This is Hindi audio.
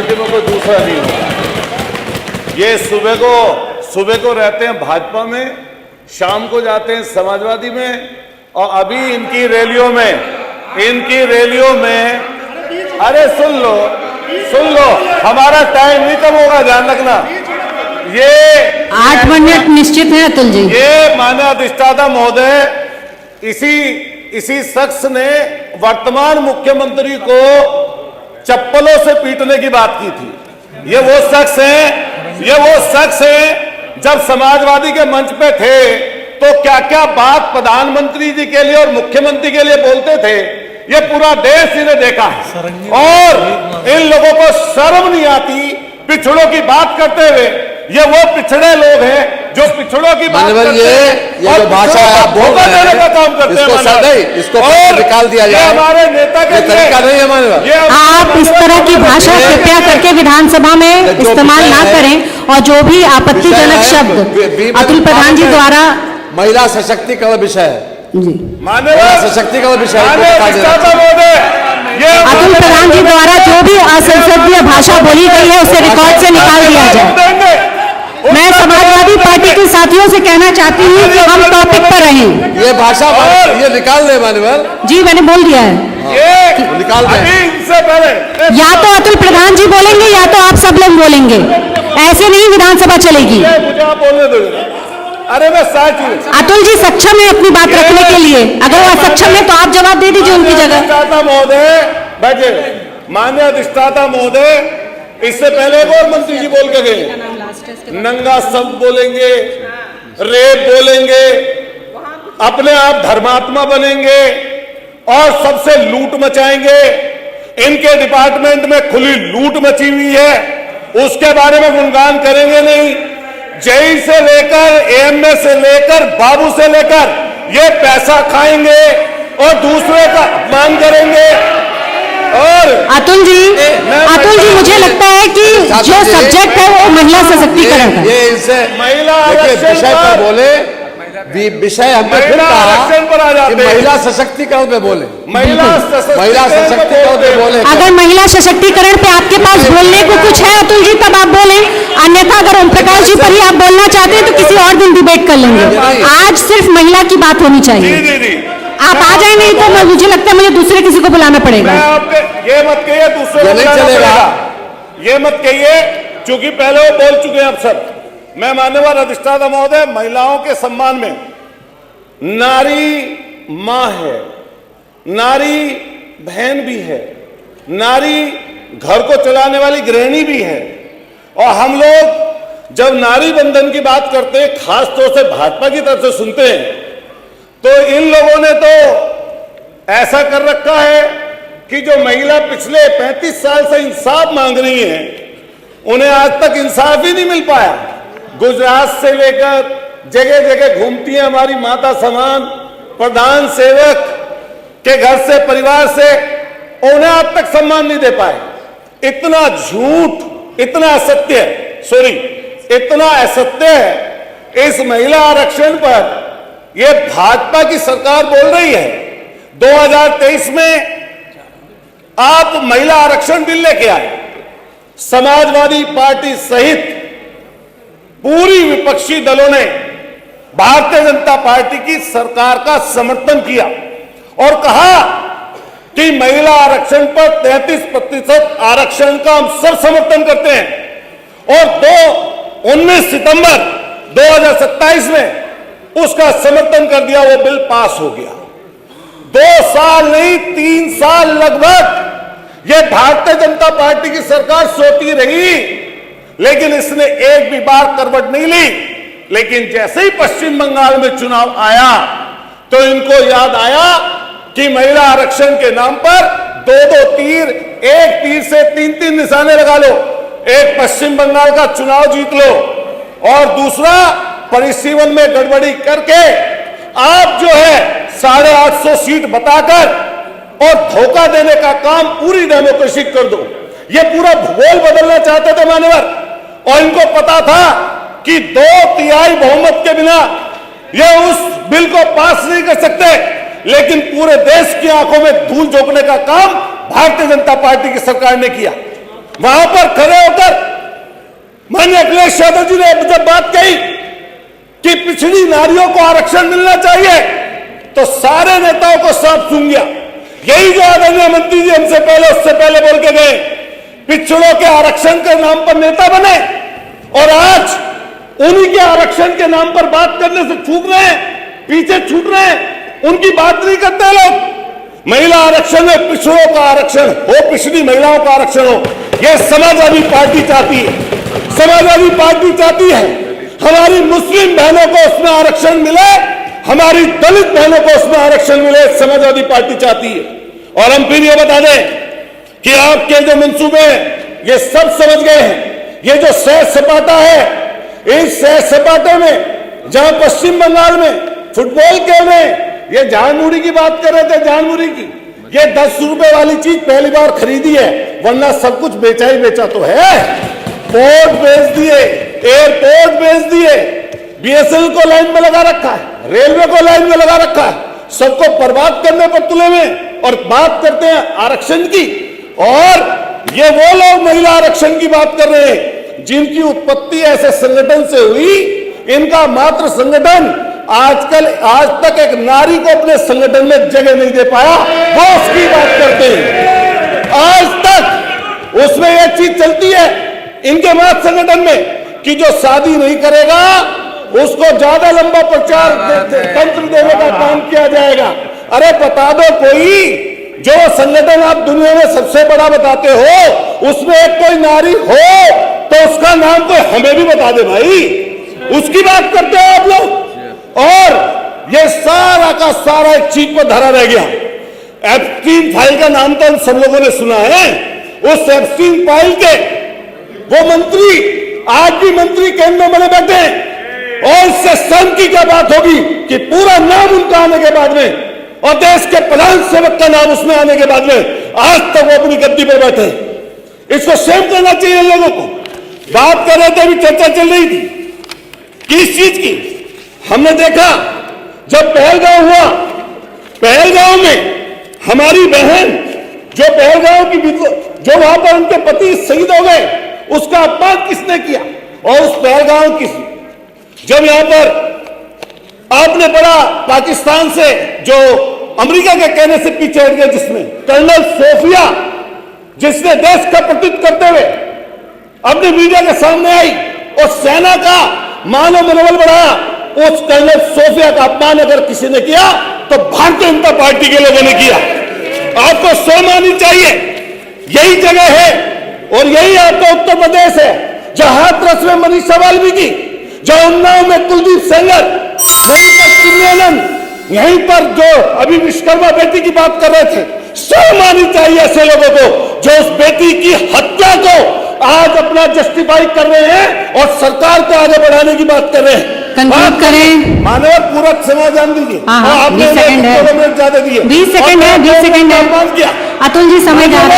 को दूसरा नहीं होगा। ये सुबह को रहते हैं भाजपा में, शाम को जाते हैं समाजवादी में, और अभी इनकी रैलियों में अरे सुन लो, हमारा टाइम नहीं कम होगा, ध्यान रखना। ये 8 मिनट निश्चित है अतुल जी। ये माननीय अधिष्ठाता महोदय, इसी शख्स ने वर्तमान मुख्यमंत्री को चप्पलों से पीटने की बात की थी। ये वो शख्स है जब समाजवादी के मंच पे थे तो क्या क्या बात प्रधानमंत्री जी के लिए और मुख्यमंत्री के लिए बोलते थे, ये पूरा देश इन्हें देखा है। और इन लोगों को शर्म नहीं आती पिछड़ों की बात करते हुए। ये वो पिछड़े लोग हैं जो पिछड़ों की बात करते हैं ये जो भाषा है आप बोल रहे हैं, का काम करते हैं। इसको निकाल दिया जाए। हमारे नेता के तरीका नहीं है माननीय। आप इस तरह की भाषा कृपया करके विधानसभा में इस्तेमाल ना करें, और जो भी आपत्तिजनक शब्द अतुल प्रधान जी द्वारा महिला सशक्तिकरण विषय जी सशक्तिकरण विषय अतुल प्रधान जी द्वारा जो भी असंसदीय भाषा बोली गई है उसे रिकॉर्ड से निकाल दिया जाए। मैं समाजवादी पार्टी के साथियों से कहना चाहती हूँ कि हम टॉपिक पर रहें। ये भाषा ये निकाल दे माननीय जी, मैंने बोल दिया है। निकाल दे। या तो अतुल प्रधान जी बोलेंगे या तो आप सब लोग बोलेंगे, ऐसे नहीं विधानसभा चलेगी। अरे मैं अतुल जी सक्षम है अपनी बात रखने के लिए, अगर वो असक्षम है तो आप जवाब दे दीजिए उनकी जगह। महोदय बैठे, माननीय अधिष्ठाता महोदय, इससे पहले एक और मंत्री जी बोल के गए, नंगा शब्द बोलेंगे, रेप बोलेंगे, अपने आप धर्मात्मा बनेंगे और सबसे लूट मचाएंगे। इनके डिपार्टमेंट में खुली लूट मची हुई है, उसके बारे में गुणगान करेंगे नहीं। जेई से लेकर एएमए से लेकर बाबू से लेकर ये पैसा खाएंगे और दूसरे का अपमान करेंगे। और अतुल जी मुझे लगता है कि जो सब्जेक्ट है वो महिला सशक्तिकरण का। ये इनसे महिला विषय पर बोले, विषय हमने फिर कहा कि महिला सशक्तिकरण पे बोले, महिला सशक्तिकरण पे बोले। अगर महिला सशक्तिकरण पे आपके पास बोलने को कुछ है अतुल जी तब आप बोलें, अन्यथा अगर ओम प्रकाश जी पर ही आप बोलना चाहते हैं तो किसी और दिन डिबेट कर लेंगे। आज सिर्फ महिला की बात होनी चाहिए। आप आ जाए, नहीं तो मुझे लगता है मुझे दूसरे किसी को बुलाना पड़ेगा। ये मत कहिए दूसरे को बुलाना पड़ेगा, ये मत कहिए, क्योंकि पहले वो बोल चुके हैं अफसर। मैं मान्यवर अधिष्ठाता महोदय, महिलाओं के सम्मान में नारी मां है, नारी बहन भी है, नारी घर को चलाने वाली गृहिणी भी है। और हम लोग जब नारी बंधन की बात करते हैं, खास तौर से भाजपा की तरफ से सुनते हैं, तो इन लोगों ने तो ऐसा कर रखा है कि जो महिला पिछले 35 साल से इंसाफ मांग रही हैं, उन्हें आज तक इंसाफ ही नहीं मिल पाया। गुजरात से लेकर जगह जगह घूमती है हमारी माता समान, प्रधान सेवक के घर से, परिवार से, उन्हें आज तक सम्मान नहीं दे पाए। इतना झूठ, इतना असत्य, इतना असत्य है इस महिला आरक्षण पर ये भाजपा की सरकार बोल रही है। 2023 में आप महिला आरक्षण बिल लेके आए, समाजवादी पार्टी सहित पूरी विपक्षी दलों ने भारतीय जनता पार्टी की सरकार का समर्थन किया और कहा कि महिला आरक्षण पर 33% आरक्षण का हम सब समर्थन करते हैं। और 19 सितंबर 2027 में उसका समर्थन कर दिया, वो बिल पास हो गया। 2 साल नहीं 3 साल लगभग ये भारतीय जनता पार्टी की सरकार सोती रही, लेकिन इसने एक भी बार करवट नहीं ली। लेकिन जैसे ही पश्चिम बंगाल में चुनाव आया तो इनको याद आया कि महिला आरक्षण के नाम पर 2-2 तीर, एक तीर से 3-3 निशाने लगा लो। एक पश्चिम बंगाल का चुनाव जीत लो और दूसरा परिसीमन में गड़बड़ी करके आप जो है 850 सीट बताकर और धोखा देने का काम पूरी डेमोक्रेसी कर दो। ये पूरा भूगोल बदलना चाहते थे मान्यवर, और इनको पता था कि 2/3 बहुमत के बिना ये उस बिल को पास नहीं कर सकते। लेकिन पूरे देश की आंखों में धूल झोंकने का काम भारतीय जनता पार्टी की सरकार ने किया। वहां पर खड़े होकर माननीय अखिलेश यादव जी ने जब बात कही कि पिछड़ी नारियों को आरक्षण मिलना चाहिए, तो सारे नेताओं को साफ सुन गया। यही जो आदरणीय मंत्री जी हमसे पहले उससे पहले बोल के गए, पिछड़ों के आरक्षण के नाम पर नेता बने, और आज उन्हीं के आरक्षण के नाम पर बात करने से चूक रहे हैं, पीछे छूट रहे हैं, उनकी बात नहीं करते लोग। महिला आरक्षण में पिछड़ों का आरक्षण हो, पिछड़ी महिलाओं का आरक्षण हो, यह समाजवादी पार्टी चाहती है। समाजवादी पार्टी चाहती है हमारी मुस्लिम बहनों को उसमें आरक्षण मिले, हमारी दलित बहनों को उसमें आरक्षण मिले, समाजवादी पार्टी चाहती है। और हम फिर ये बता दें कि आपके जो मंसूबे ये सब समझ गए हैं। ये जो सैर सपाटा है, इस सैर सपाटे में जहां पश्चिम बंगाल में फुटबॉल खेल रहे हैं, ये जानमुड़ी की बात कर रहे थे, जानमुड़ी की, ये 10 रुपए वाली चीज पहली बार खरीदी है, वरना सब कुछ बेचा ही बेचा तो है। पोर्ट बेच दिए, एयरपोर्ट बेच दिए, बीएसएनएल को लाइन में लगा रखा है, रेलवे को लाइन में लगा रखा है, सबको बर्बाद करने पर तुले में, और बात करते हैं आरक्षण की। और ये वो लोग महिला आरक्षण की बात कर रहे हैं जिनकी उत्पत्ति ऐसे संगठन से हुई, इनका मात्र संगठन आज तक एक नारी को अपने संगठन में जगह नहीं दे पाया, वो उसकी बात करते हैं। आज तक उसमें यह चीज चलती है इनके मात्र संगठन में कि जो शादी नहीं करेगा उसको ज्यादा लंबा प्रचार तंत्र देने का काम किया जाएगा। अरे बता दो कोई, जो संगठन आप दुनिया में सबसे बड़ा बताते हो उसमें एक कोई नारी हो तो उसका नाम कोई हमें भी बता दे भाई, उसकी बात करते हो आप लोग। और ये सारा का सारा एक चीज पर धरा रह गया। एप्स्टीन फाइल का नाम तो हम सब लोगों ने सुना है। उस एप्स्टीन फाइल के वो मंत्री आज भी मंत्री केंद्र में बैठे हैं, और इससे शर्म की क्या बात होगी कि पूरा नाम उनका आने के बाद में और देश के प्रधान सेवक का नाम उसमें आने के बाद में आज तक वो अपनी गद्दी पर बैठे हैं। इसको शेम करना चाहिए लोगों को। बात कर रहे थे, अभी चर्चा चल रही थी किस चीज की। हमने देखा जब पहलगांव हुआ, पहलगांव में हमारी बहन जो पहलगांव की जो वहां पर उनके पति शहीद हो गए, उसका अपमान किसने किया। और उस पहलगांव की जब यहां पर आपने पढ़ा पाकिस्तान से जो अमेरिका के कहने से पीछे हट गए, जिसमें कर्नल सोफिया जिसने देश का प्रतिनिधित्व करते हुए अपने मीडिया के सामने आई और सेना का मानव मनोबल बढ़ाया, उस कर्नल सोफिया का अपमान अगर किसी ने किया तो भारतीय जनता पार्टी के लोगों ने किया। आपको शर्म आनी चाहिए। यही जगह है और यही आपका उत्तर प्रदेश है जहां हाथरस में मनीषा वाल्मीकि, जहां उन्नाव में कुलदीप सेंगर, वहीं पर चिन्मयानंद, यहीं पर जो अभी विश्वकर्मा बेटी की बात कर रहे थे। शर्म आनी चाहिए ऐसे लोगों को जो उस बेटी की हत्या को आज अपना जस्टिफाई कर रहे हैं और सरकार को आगे बढ़ाने की बात कर रहे हैं। कंक्लूड करें। मानव पूरा समय जान दीजिए। हाँ, 20 सेकंड है, 20 सेकंड है, 20 सेकंड है। अतुल जी समय जा रहा है।